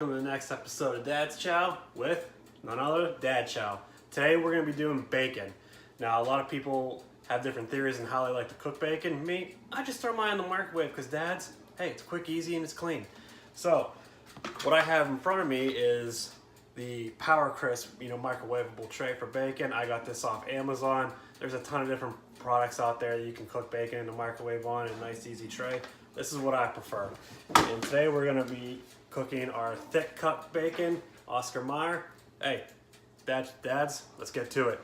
To the next episode of Dadschow with none other Dadschow. Today we're going to be doing bacon. Now a lot of people have different theories on how they like to cook bacon. Me, I just throw mine in the microwave because Dad's, hey, it's quick, easy, and it's clean. So what I have in front of me is the Power Crisp, microwavable tray for bacon. I got this off Amazon. There's a ton of different products out there that you can cook bacon in the microwave on in a nice easy tray. This is what I prefer. And today we're going to be cooking our thick cut bacon, Oscar Mayer. Hey, dads, let's get to it.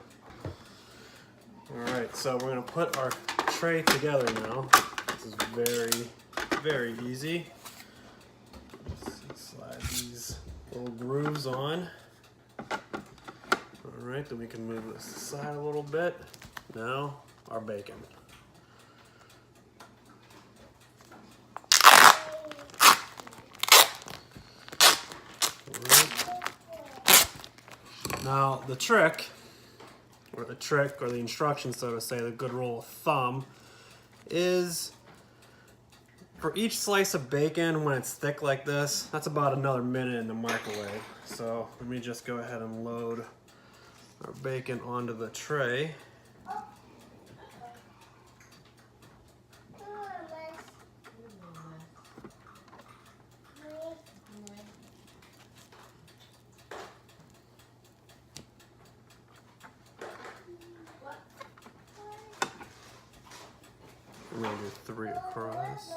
All right, so we're gonna put our tray together now. This is very, very easy. Let's slide these little grooves on. All right, then we can move this aside a little bit. Now, our bacon. Now the trick, or the instructions, so to say, the good rule of thumb, is for each slice of bacon, when it's thick like this, that's about another minute in the microwave. So let me just go ahead and load our bacon onto the tray. We're gonna do 3 across.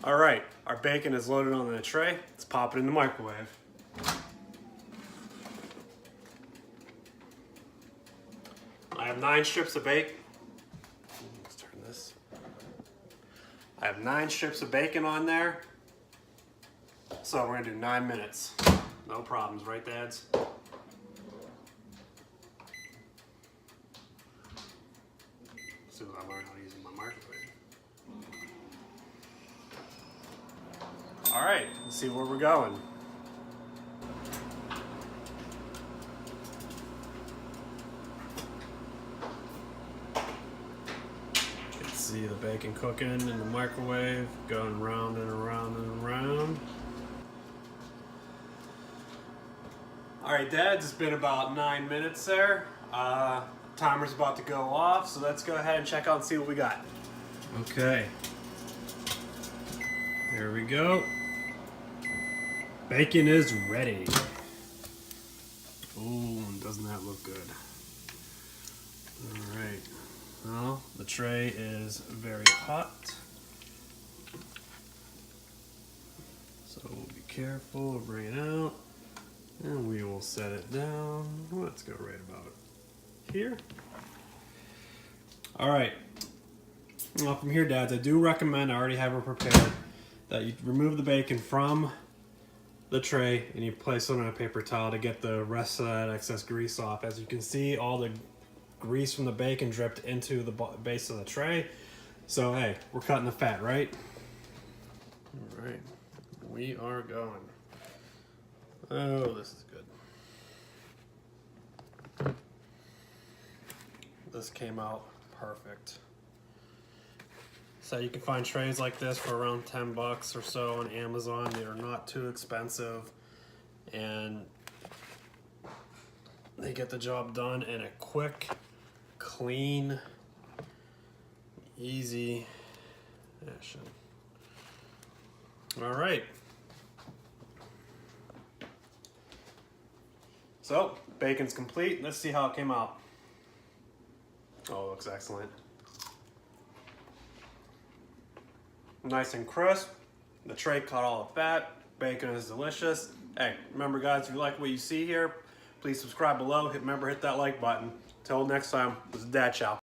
All right, our bacon is loaded on the tray. Let's pop it in the microwave. I have 9 strips of bacon. Let's turn this. I have 9 strips of bacon on there. So we're gonna do 9 minutes. No problems, right, dads? As soon as I learn how to use my microwave. All right, let's see where we're going. You can see the bacon cooking in the microwave, going round and around and around. All right, dads, it's been about 9 minutes there. Timer's about to go off, so let's go ahead and check out and see what we got. Okay. There we go. Bacon is ready. Ooh, doesn't that look good? All right. Well, the tray is very hot. So we'll be careful, bring it out, and we will set it down. Let's go right about here. All right. Well, from here, dads, I do recommend, I already have it prepared, that you remove the bacon from the tray and you place it on a paper towel to get the rest of that excess grease off. As you can see, all the grease from the bacon dripped into the base of the tray. So hey, we're cutting the fat, right? All right, we are going. Oh, this is good. This came out perfect. So you can find trays like this for around 10 bucks or so on Amazon. They are not too expensive and they get the job done in a quick, clean, easy fashion. All right. So bacon's complete. Let's see how it came out. Oh, it looks excellent. Nice and crisp. The tray caught all the fat. Bacon is delicious. Hey, remember guys, if you like what you see here, please subscribe below. Remember, hit that like button. Until next time, this is Dadschow.